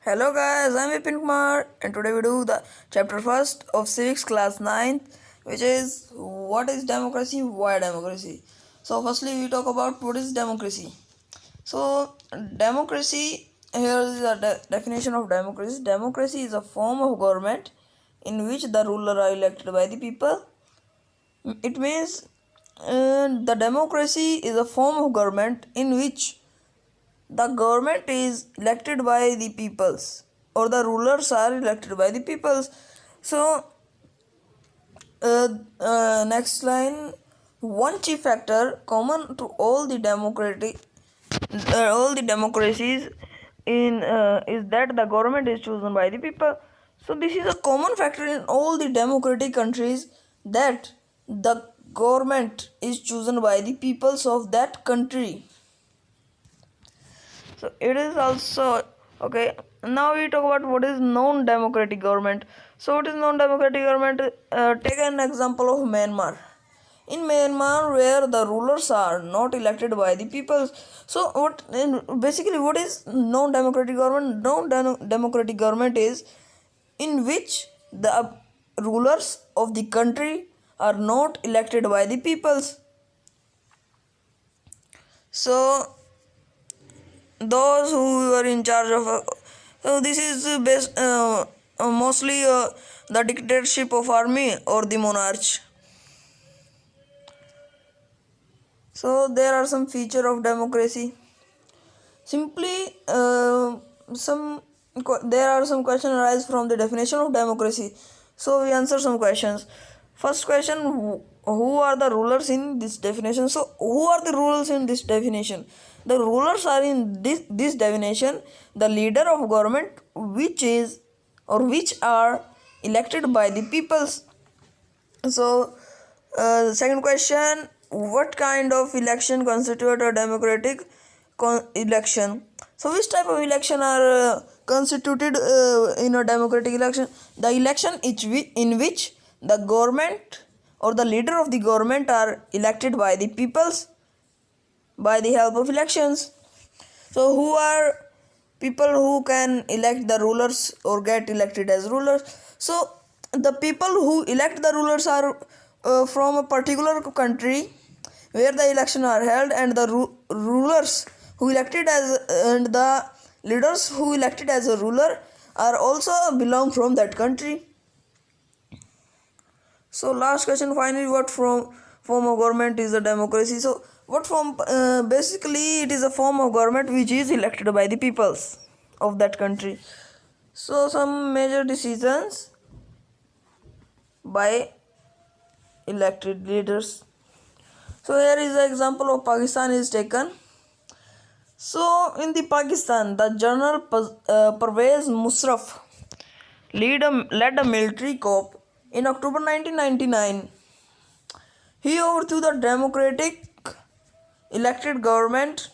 Hello guys, I'm Vipin Kumar and today we do the chapter first of civics class 9th, which is what is democracy, why democracy. So firstly we talk about what is democracy. So democracy, here is the definition of democracy. Democracy is a form of government in which the ruler are elected by the people. It means the democracy is a form of government in which the government is elected by the peoples or the rulers are elected by the peoples. So next line, one chief factor common to all the democracies in is that the government is chosen by the people. So this is a common factor in all the democratic countries, that the government is chosen by the peoples of that country. So it is also okay. Now we talk about what is non-democratic government. So what is non-democratic government? Take an example of Myanmar. In Myanmar, where the rulers are not elected by the people. So basically what is non-democratic government? Non-democratic government is in which the rulers of the country are not elected by the peoples. So those who are in charge of this is mostly the dictatorship of army or the monarch. So there are some feature of democracy. Simply there are some questions arise from the definition of democracy, so we answer some questions. First question, who are the rulers in this definition? So who are the rulers in this definition? The rulers are in this definition the leader of government which are elected by the peoples. So second question, what kind of election constitute a democratic election? So which type of election are constituted in a democratic election? The election in which the government or the leader of the government are elected by the peoples by the help of elections. So who are people who can elect the rulers or get elected as rulers? So the people who elect the rulers are from a particular country where the election are held, and the rulers who elected as and the leaders who elected as a ruler are also belong from that country. So last question, finally, what form of government is a democracy? So what form? Basically it is a form of government which is elected by the peoples of that country. So some major decisions by elected leaders. So here is an example of Pakistan is taken. So in the Pakistan, the General Pervez Musharraf led a military coup in October 1999. He overthrew the democratic elected government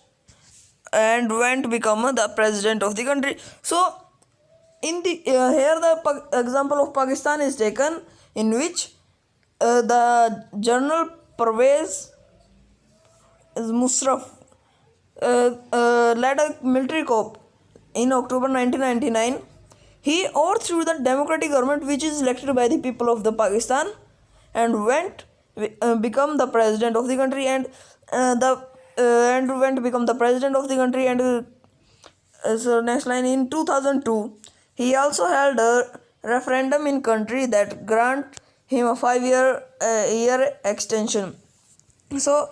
and went to become the president of the country. So in the here the example of Pakistan is taken, in which the General Pervez Musharraf led a military coup in October 1999. He overthrew the democratic government which is elected by the people of the Pakistan and went become the president of the country, and went to become the president of the country. And so next line, in 2002 he also held a referendum in country that grant him a 5-year extension. So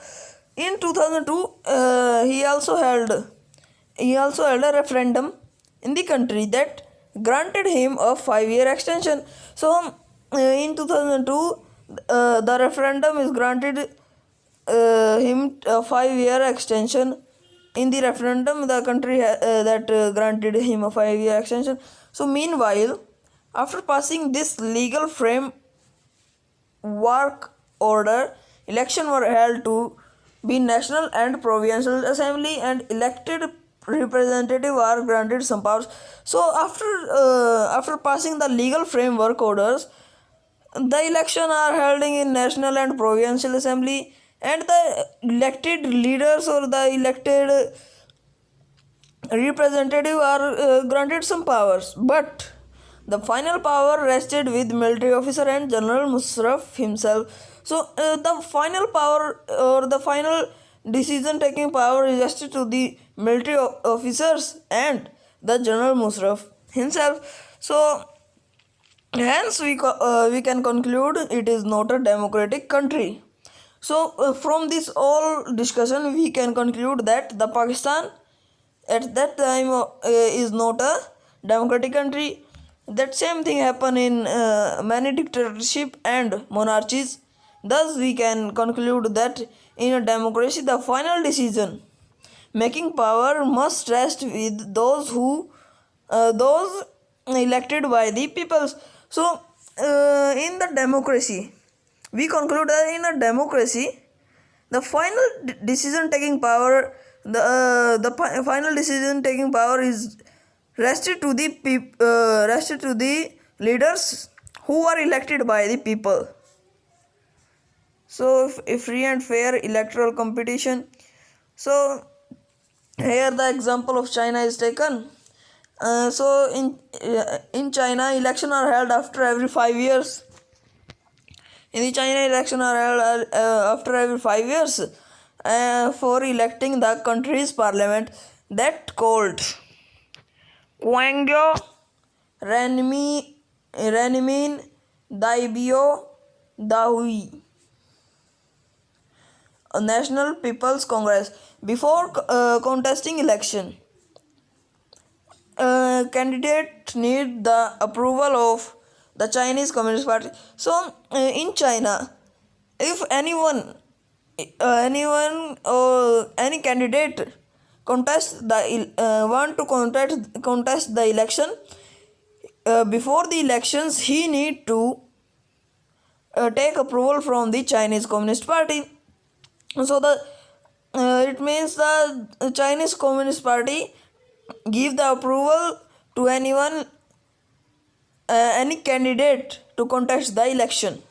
in 2002 he also held a referendum in the country that granted him a 5-year extension. So in 2002 the referendum is granted him a 5-year extension. In the referendum the country that granted him a 5-year extension. So meanwhile, after passing this legal framework order, election were held to be national and provincial assembly, and elected representative are granted some powers. So after passing the legal framework orders, the election are held in national and provincial assembly, and the elected leaders or the elected representatives are granted some powers, but the final power rested with military officer and General Musharraf himself. So the final power or the final decision taking power is rested to the military officers and the General Musharraf himself. So hence we can conclude it is not a democratic country. So from this all discussion we can conclude that the Pakistan at that time is not a democratic country. That same thing happen in many dictatorship and monarchies. Thus we can conclude that in a democracy the final decision making power must rest with those elected by the peoples. So in the democracy we conclude that in a democracy the final decision taking power final decision taking power is rested to the rested to the leaders who are elected by the people. So if free and fair electoral competition. So here the example of China is taken. So in China election are held after every 5 years. In the China election are held after every 5 years for electing the country's parliament. That called Kwangyo Renmin Daibyo Dahui, a National People's Congress. Before contesting election, candidate need the approval of the Chinese Communist Party. So in China, if anyone or any candidate contest the want to contest the election, before the elections he need to take approval from the Chinese Communist Party. So the it means the Chinese Communist Party give the approval to anyone any candidate to contest the election.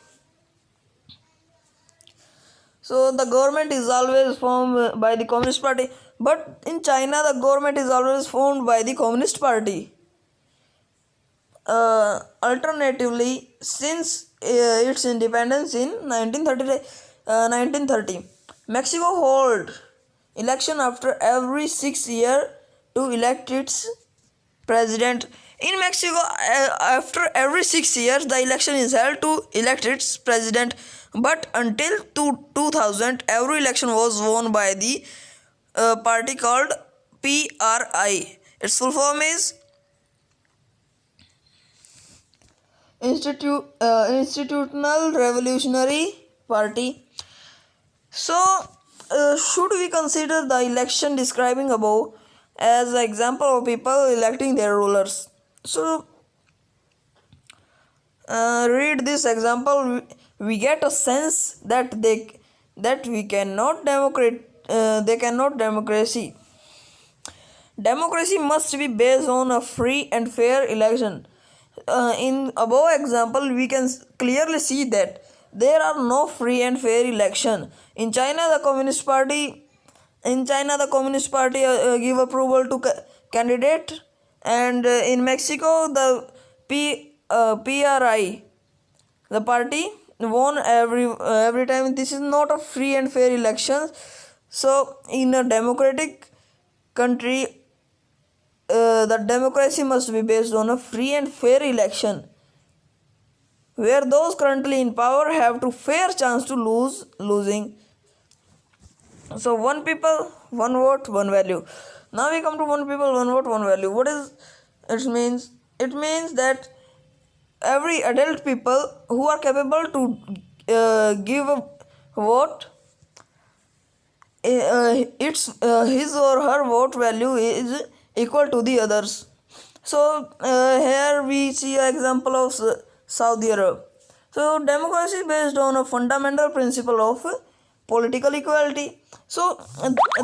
So the government is always formed by the Communist Party, but in China the government is always formed by the Communist Party. Alternatively, since its independence in 1930, Mexico hold election after every 6 years to elect its president. In Mexico, after every 6 years, the election is held to elect its president. But until 2000, every election was won by the party called PRI. Its full form is Institutional Revolutionary Party. So, should we consider the election describing above as an example of people electing their rulers? So, read this example. We get a sense that they cannot democracy. Democracy must be based on a free and fair election. In above example, we can clearly see that there are no free and fair election. In China, the Communist Party give approval to candidate, and in Mexico, the PRI, the party won every time. This is not a free and fair election. So, in a democratic country, the democracy must be based on a free and fair election, where those currently in power have to fair chance to losing. So one people, one vote, one value. Now we come to one people, one vote, one value. What is it means? It means that every adult people who are capable to give a vote, his or her vote value is equal to the others. So here we see an example of Saudi Arabia. So democracy is based on a fundamental principle of political equality. So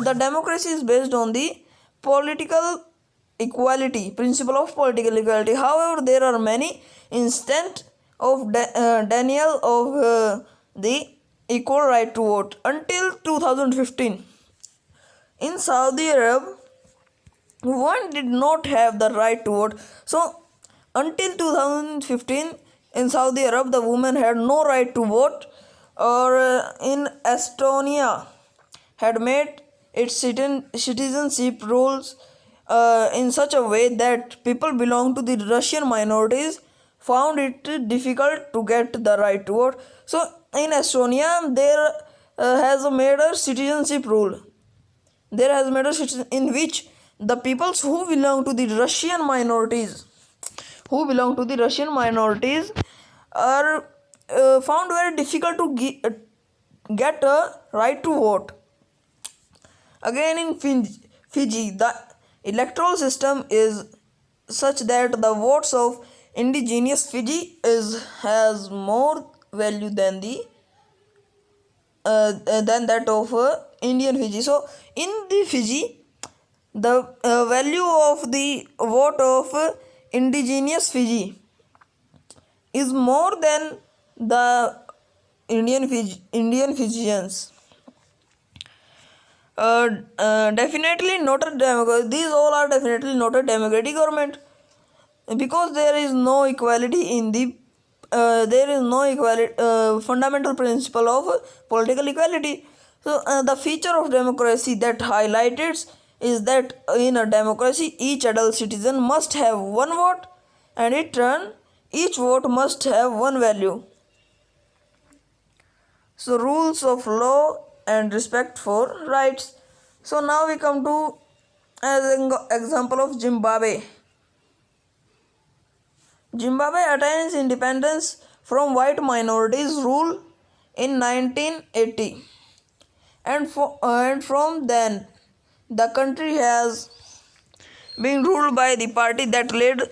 the democracy is based on the political equality, principle of political equality. However, there are many instances of denial of the equal right to vote. Until 2015, in Saudi Arabia, women did not have the right to vote. So until 2015 in Saudi Arabia, the women had no right to vote. Or in Estonia, had made its citizenship rules in such a way that people belong to the Russian minorities found it difficult to get the right to vote. So in Estonia, there has made a citizenship rule. There has made a citizen in which the peoples who belong to the Russian minorities, are found very difficult to get a right to vote. Again, in Fiji, the electoral system is such that the votes of indigenous Fiji has more value than that of Indian Fiji. So, in the Fiji, the value of the vote of indigenous Fiji is more than the Indian Fijians. Definitely not a democracy. These all are definitely not a democratic government, because there is no equality in the fundamental principle of political equality. So the feature of democracy that highlighted is that in a democracy each adult citizen must have one vote, and in turn each vote must have one value. So rules of law and respect for rights. So now we come to as an example of Zimbabwe. Zimbabwe attains independence from white minorities rule in 1980, and from then the country has been ruled by the party that led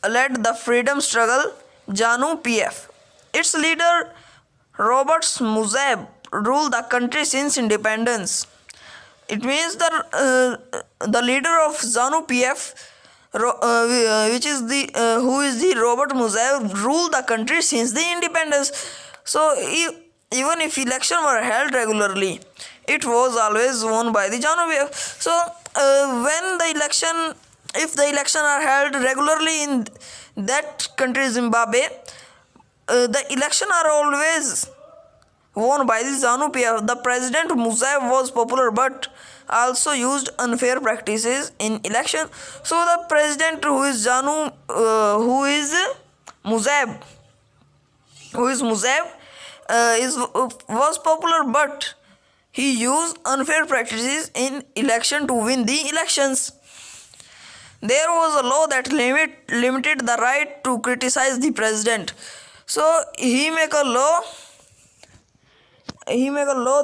the freedom struggle, ZANU PF. Its leader Robert Mugabe ruled the country since independence. It means the leader of ZANU PF, which is the who is the Robert Mugabe, ruled the country since the independence. So even if elections were held regularly, it was always won by the ZANU PF. So if the elections are held regularly in that country Zimbabwe, the election are always won by the ZANU PF. The president Mugabe was popular but also used unfair practices in election. So the president Mugabe, was popular but he used unfair practices in election to win the elections. There was a law that limited the right to criticize the president. So he make a law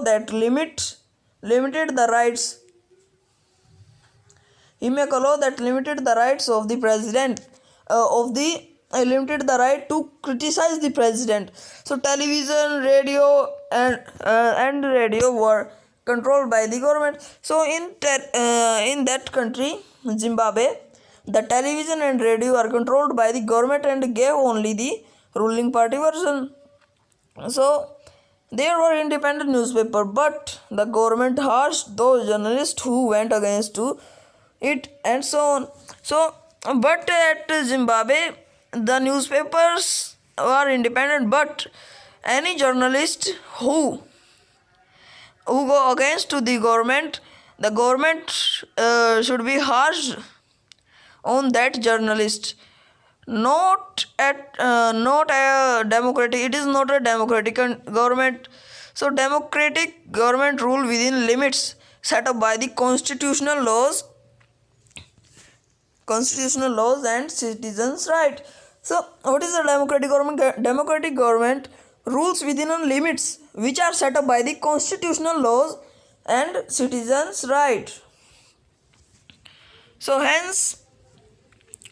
that limited the rights. He make a law that limited the rights of the president, limited the right to criticize the president. So television, radio, and radio were controlled by the government. So in that country, Zimbabwe, the television and radio are controlled by the government and gave only the ruling party version. So there were independent newspapers, but the government harshed those journalists who went against it, and so on. So, but at Zimbabwe, the newspapers were independent, but any journalist who go against to the government should be harshed on that journalist. Not a democratic. It is not a democratic government. So democratic government rule within limits set up by the constitutional laws and citizens' right. So what is a democratic government? Democratic government rules within limits which are set up by the constitutional laws and citizens' right. So hence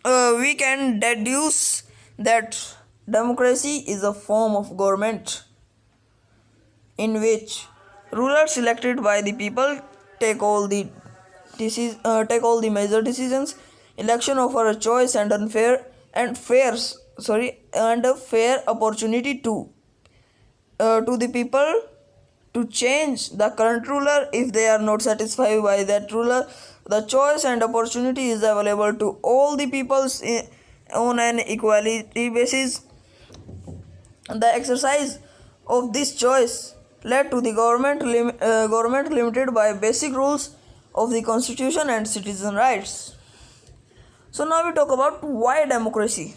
we can deduce that democracy is a form of government in which rulers selected by the people take all the major decisions. Election offer a choice and a fair opportunity to the people to change the current ruler if they are not satisfied by that ruler. the choice and opportunity is available to all the peoples on an equality basis. The exercise of this choice led to the government limited by basic rules of the constitution and citizen rights. So now we talk about why democracy.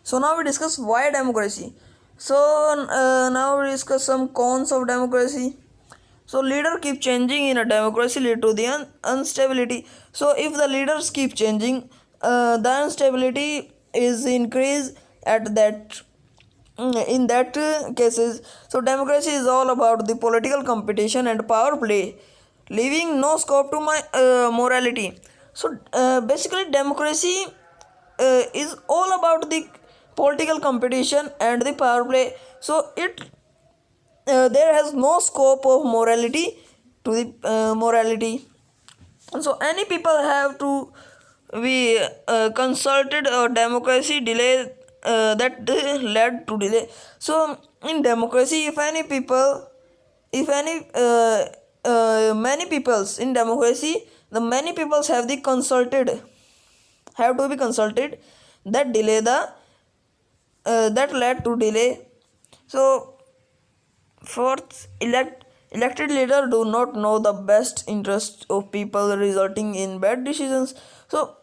So now we discuss why democracy. So now we discuss some cons of democracy. So leader keep changing in a democracy lead to the instability. So if the leaders keep changing, the instability is increased at that in that cases. So democracy is all about the political competition and power play, leaving no scope to my morality. So basically democracy is all about the political competition and the power play. So it there has no scope of morality to the morality. So any people have to be consulted or democracy delay that led to delay. So in democracy, if any many peoples in democracy, the many peoples have the consulted, have to be consulted, that delay the that led to delay. So fourth, elected leader do not know the best interest of people, resulting in bad decisions. So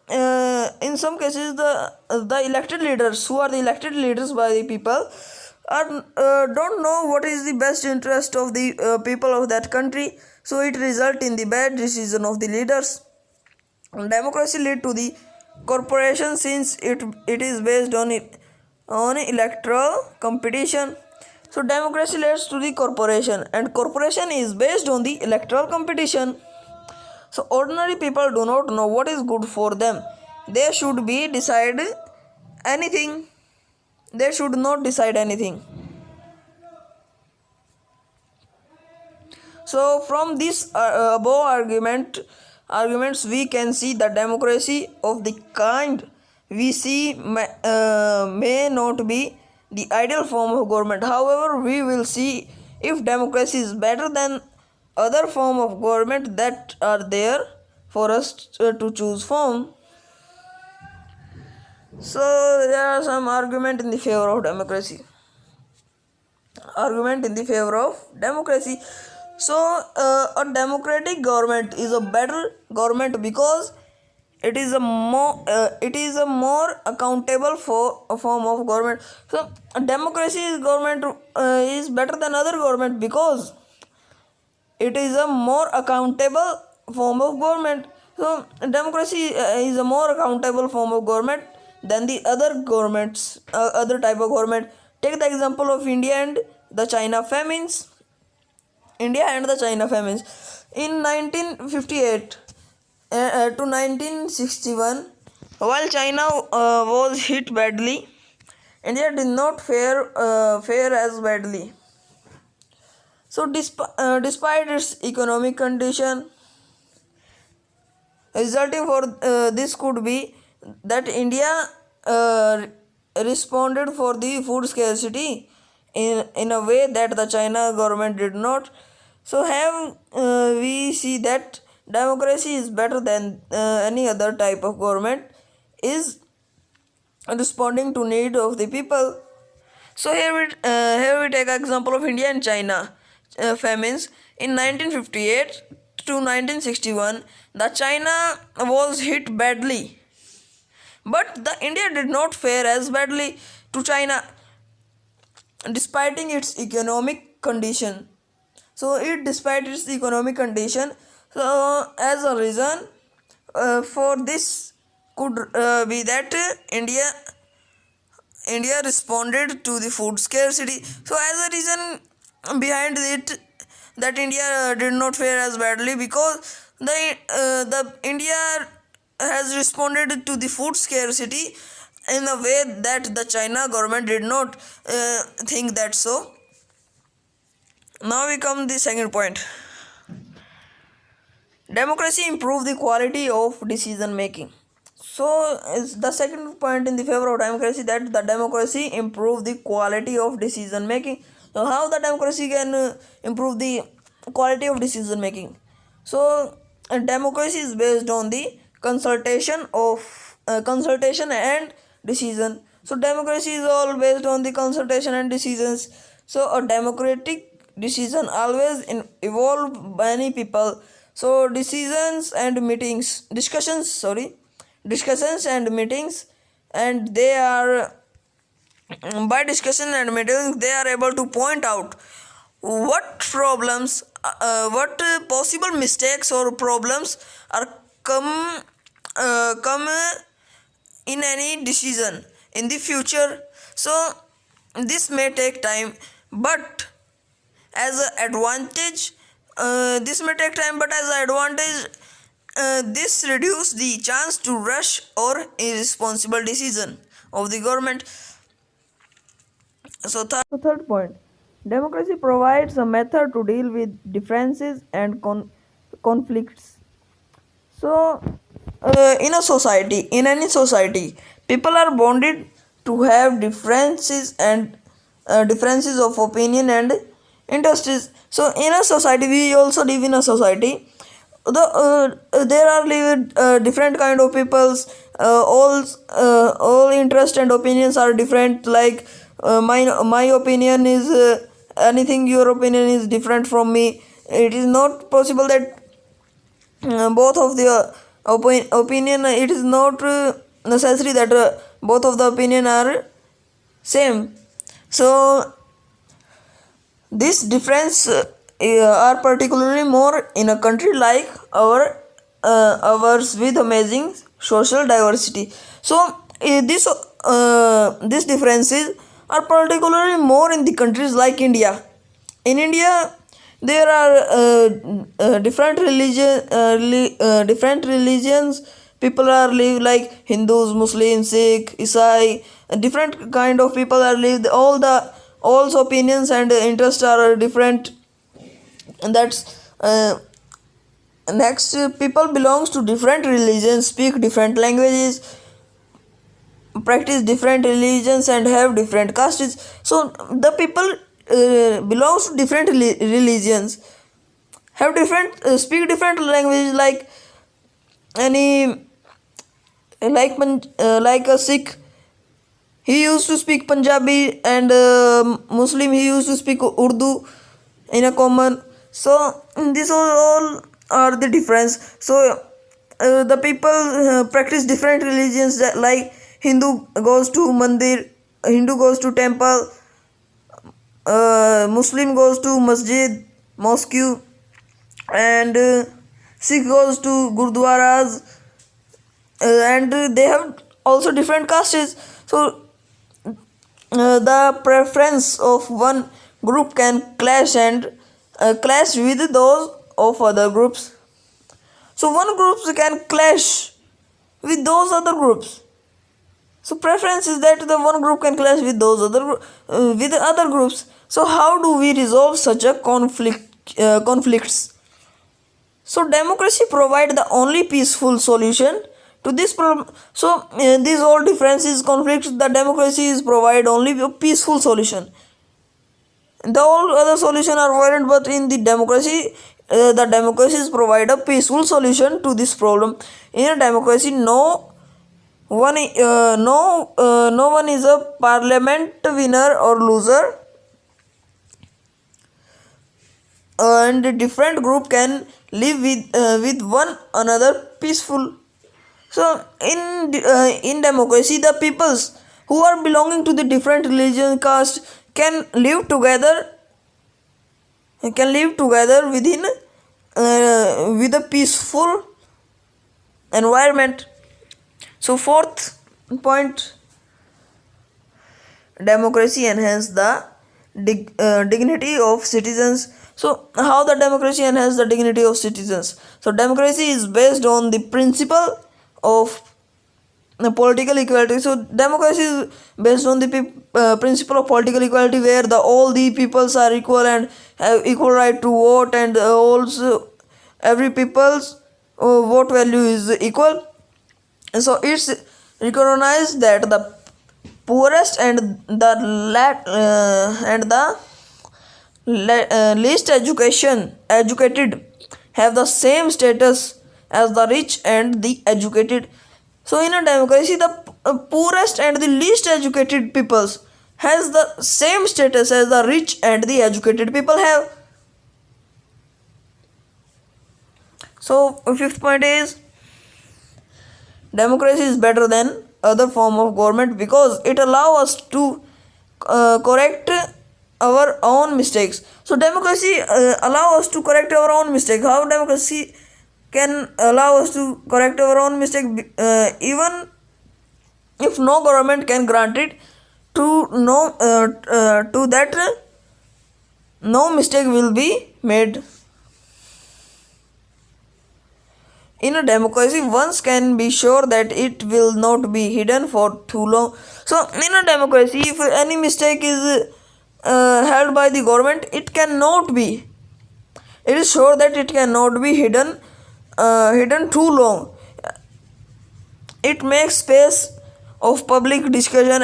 in some cases, the elected leaders, who are the elected leaders by the people, are don't know what is the best interest of the people of that country. So it result in the bad decision of the leaders. Democracy lead to the corporation, since it is based on electoral competition. So democracy leads to the corporation, and corporation is based on the electoral competition. So ordinary people do not know what is good for them. They should be decide anything. They should not decide anything. So from this above arguments, we can see that democracy of the kind we see may not be the ideal form of government. However, we will see if democracy is better than other form of government that are there for us to choose from. So there are some argument in the favor of democracy. Argument in the favor of democracy. So a democratic government is a better government because it is a more accountable for a form of government. So democracy is government is better than other government because it is a more accountable form of government. So democracy is a more accountable form of government than the other governments, other type of government. Take the example of India and the China famines. India and the China famines in 1958 to 1961, while China was hit badly, India did not fare as badly. So despite its economic condition, resulting for this could be that India responded for the food scarcity in a way that the China government did not. So have we see that democracy is better than any other type of government, is responding to need of the people. So here we take example of India and China famines in 1958 to 1961. The China was hit badly, but the India did not fare as badly to China, despite its economic condition. So despite its economic condition, so as a reason for this could be that India responded to the food scarcity. So as a reason behind it, that India did not fare as badly because the India has responded to the food scarcity in a way that the China government did not think that so. Now we come to the second point. Democracy improve the quality of decision making. So is the second point in the favor of democracy, that the democracy improve the quality of decision making. So how the democracy can improve the quality of decision making. So democracy is based on the consultation and decision. So democracy is all based on the consultation and decisions. So a democratic decision always involve many people. So discussions and meetings, and they are by discussion and meetings they are able to point out what problems, what possible mistakes or problems are come in any decision in the future. So this may take time, but as an advantage, this may take time, but as an advantage, this reduce the chance to rush or irresponsible decision of the government. So third point, democracy provides a method to deal with differences and conflicts. So, in any society, people are bonded to have differences of opinion and interests. So, in a society, we also live in a society. There are different kind of peoples. All interest and opinions are different. Like my opinion is anything. Your opinion is different from me. It is not possible that both of the opinion, it is not necessary that both of the opinion are same. So this difference are particularly more in a country like ours with amazing social diversity. So these differences are particularly more in the countries like India. In India, there are different religions. People are live like Hindus, Muslims, Sikh, Isai. Different kind of people are live. All opinions and interests are different. And that's next. People belongs to different religions, speak different languages, practice different religions, and have different castes. So the people belongs to different religions, have different speak different languages, like any like a Sikh, he used to speak Punjabi, and Muslim, he used to speak Urdu in a common. So this all are the difference. So the people practice different religions, that like Hindu goes to mandir, Hindu goes to temple, Muslim goes to masjid, mosque, and Sikh goes to gurdwaras, and they have also different castes. So the preference of one group can clash with those of other groups. So one groups can clash with those other groups. So preference is that the one group can clash with those with other groups. So how do we resolve such a conflicts? So democracy provide the only peaceful solution to this problem. So these all differences, conflicts, the democracy is provide only a peaceful solution. The all other solution are violent, but in the democracy is provide a peaceful solution to this problem. In a democracy, no one is a parliament winner or loser, and a different group can live with one another peaceful. So in democracy, the peoples who are belonging to the different religion, caste can live together within with a peaceful environment. So fourth point, democracy enhance the dignity of citizens. So how the democracy enhance the dignity of citizens? So democracy is based on the principle of political equality. So democracy is based on the principle of political equality, where all the peoples are equal and have equal right to vote, and also every people's vote value is equal. So it's recognized that the poorest and the least educated have the same status as the rich and the educated. So in a democracy, the poorest and the least educated peoples has the same status as the rich and the educated people have. So fifth point is democracy is better than other form of government because it allows us to correct our own mistakes. So democracy allow us to correct our own mistake. How democracy can allow us to correct our own mistake? Even if no government can grant it, to that no mistake will be made. In a democracy, one can be sure that it will not be hidden for too long. So in a democracy, if any mistake is held by the government, it is sure that it cannot be hidden too long. It makes space of public discussion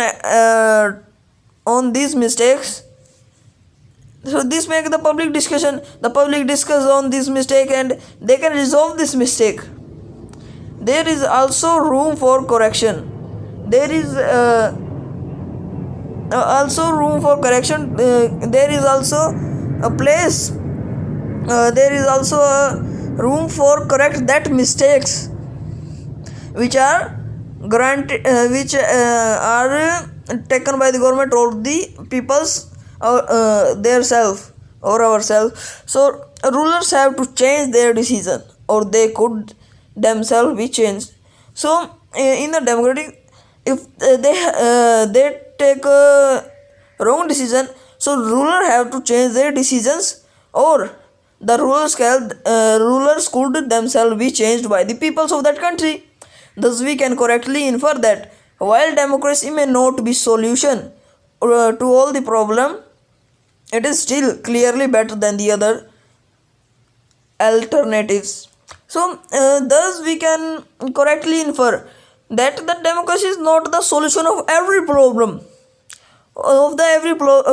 on these mistakes. So this makes the public discuss on this mistake and they can resolve this mistake. There is also room for correction. There is also room for correction. There is also a place. There is also a room for correct that mistakes which are granted, which are taken by the government or the people's their self or ourselves. So rulers have to change their decision or they could themselves be changed. So in the democratic, if they take a wrong decision, so ruler have to change their decisions or the rulers could themselves be changed by the peoples of that country. Thus we can correctly infer that while democracy may not be solution to all the problem, it is still clearly better than the other alternatives. So thus we can correctly infer that the democracy is not the solution of every problem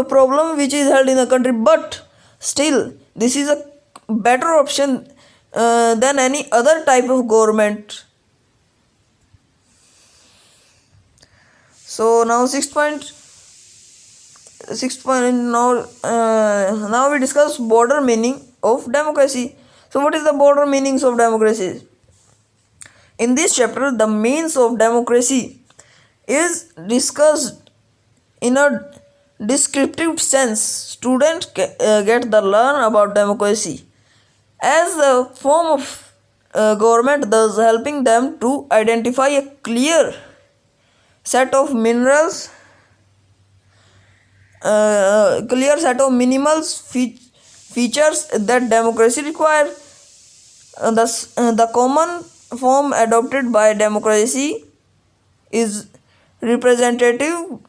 problem which is held in the country, but still this is a better option than any other type of government. So now sixth point now we discuss broader meaning of democracy. So what is the broader meanings of democracy? In this chapter, the means of democracy is discussed in a descriptive sense. Students get the learn about democracy as a form of government, thus helping them to identify a clear set of minimal features that democracy requires. Thus, the common form adopted by democracy is representative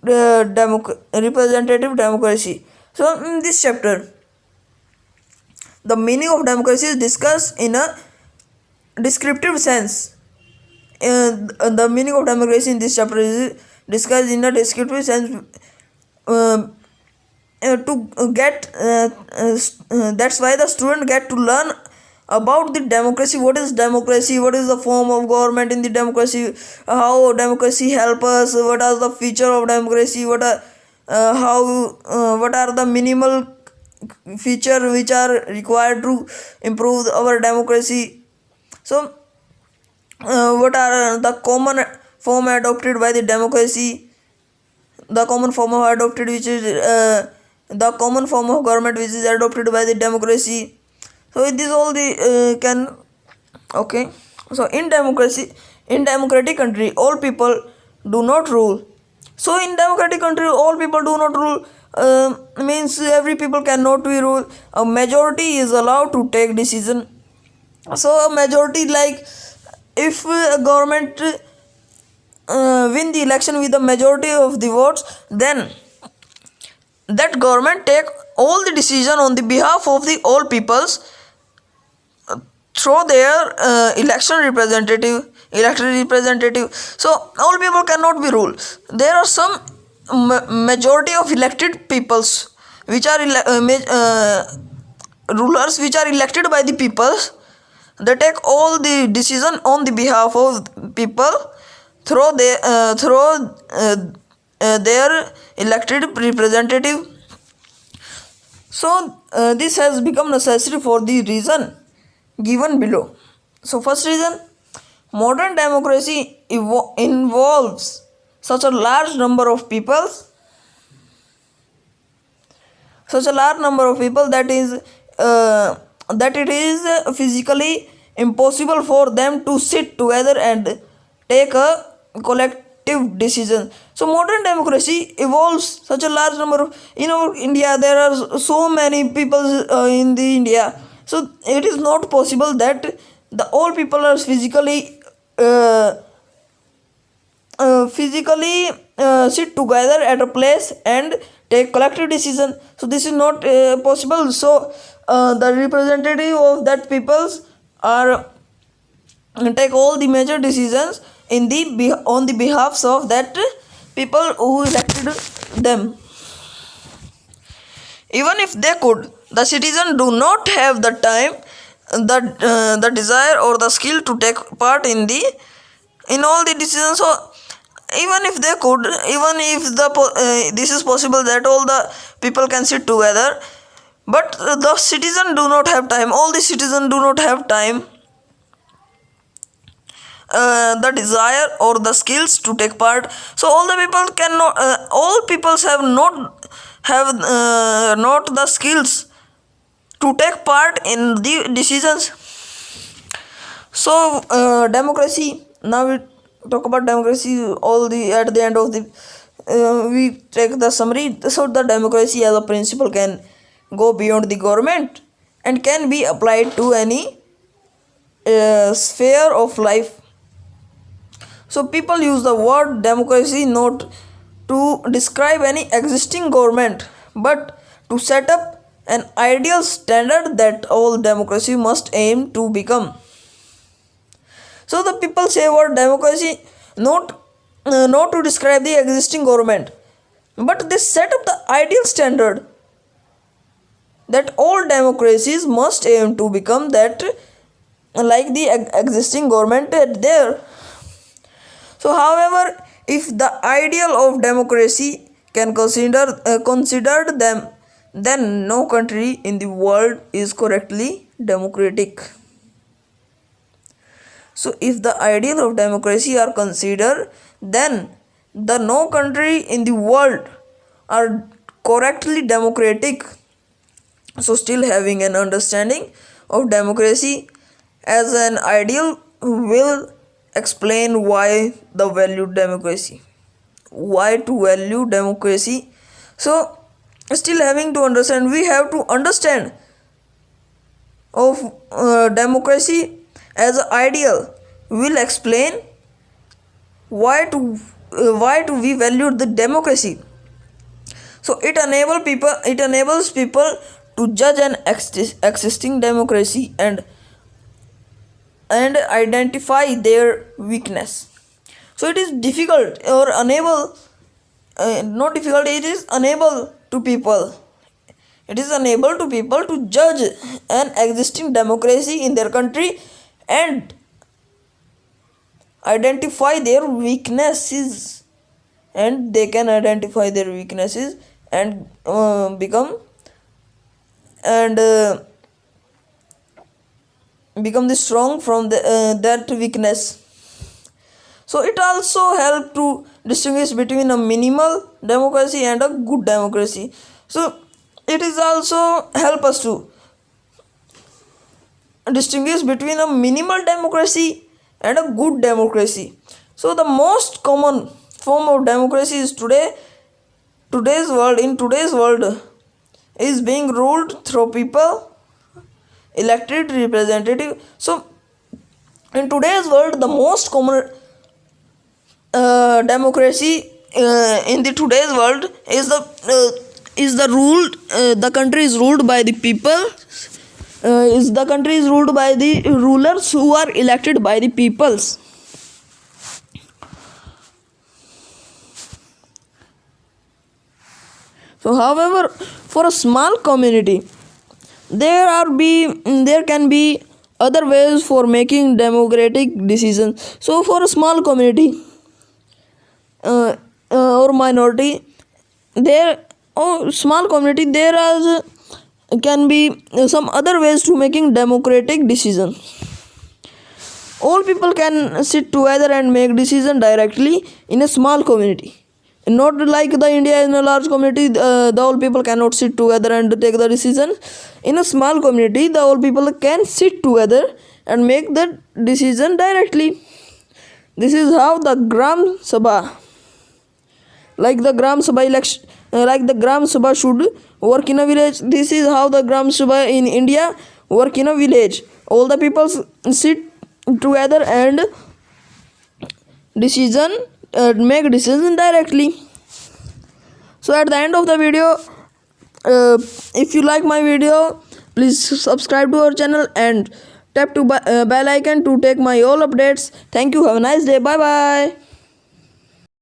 democracy. So, in this chapter, the meaning of democracy is discussed in a descriptive sense. The meaning of democracy in this chapter is discussed in a descriptive sense. To get that's why the student get to learn about the democracy. What is democracy? What is the form of government in the democracy? How democracy help us? What are the feature of democracy? What are the minimal feature which are required to improve our democracy? So what are the common form adopted by the democracy? The common form of adopted which is the common form of government which is adopted by the democracy. So this all the can okay. So in democratic country, all people do not rule. So in democratic country, all people do not rule means every people cannot be ruled. A majority is allowed to take decision. So a majority, like if a government win the election with a majority of the votes, then that government take all the decision on the behalf of the all peoples through their elected representative. So all people cannot be ruled. There are some majority of elected peoples which are rulers which are elected by the people. They take all the decision on the behalf of people through their elected representative. So this has become necessary for the reason given below. So first reason, modern democracy involves such a large number of people that it is physically impossible for them to sit together and take a collective decision. So modern democracy evolves such a large number of, India there are so many people in the India, so it is not possible that the all people are physically sit together at a place and take collective decision. So this is not possible. So the representative of that peoples are take all the major decisions on the behalfs of that people who elected them. Even if they could, the citizens do not have the time, the desire or the skill to take part in all the decisions. So even if they could, even if this is possible that all the people can sit together, but the citizens do not have time, all the citizens do not have time, the desire or the skills to take part. So all the people cannot, all peoples have not the skills to take part in the decisions. So democracy, now we talk about democracy, at the end of the we take the summary. So the democracy as a principle can go beyond the government and can be applied to any sphere of life. So people use the word democracy not to describe any existing government, but to set up an ideal standard that all democracy must aim to become. So the people say word democracy not to describe the existing government, but they set up the ideal standard that all democracies must aim to become that, like the existing government there. So however, if the ideal of democracy can considered them, then no country in the world is correctly democratic. So if the ideal of democracy are considered, then no country in the world are correctly democratic. So still having an understanding of democracy as an ideal will explain why the value democracy, why to value democracy. So still having to understand, we have to understand of democracy as an ideal will explain why to we value the democracy. So it enables people to judge an existing democracy and identify their weakness. So it is difficult or unable, not difficult, it is unable to people. It is unable to people to judge an existing democracy in their country and identify their weaknesses, and they can identify their weaknesses and become the strong from that weakness. So it also help to distinguish between a minimal democracy and a good democracy. So it is also help us to distinguish between a minimal democracy and a good democracy. So the most common form of democracy is today's world is being ruled through people elected representative. So in today's world, the most common democracy in the today's world is the country is ruled by the people. The country is ruled by the rulers who are elected by the peoples. So however, for a small community, there can be other ways for making democratic decisions. So for a small community or minority, there or small community, there are can be some other ways to making democratic decisions. All people can sit together and make decision directly in a small community, not like the India in a large community. The all people cannot sit together and take the decision. In a small community, the all people can sit together and make the decision directly. This is how the Gram Sabha, like the Gram Sabha election, like the Gram Sabha should work in a village. This is how the Gram Sabha in India work in a village. All the people sit together and make decision directly. So at the end of the video, if you like my video, please subscribe to our channel and tap to bell icon to take my all updates. Thank you. Have a nice day. Bye bye.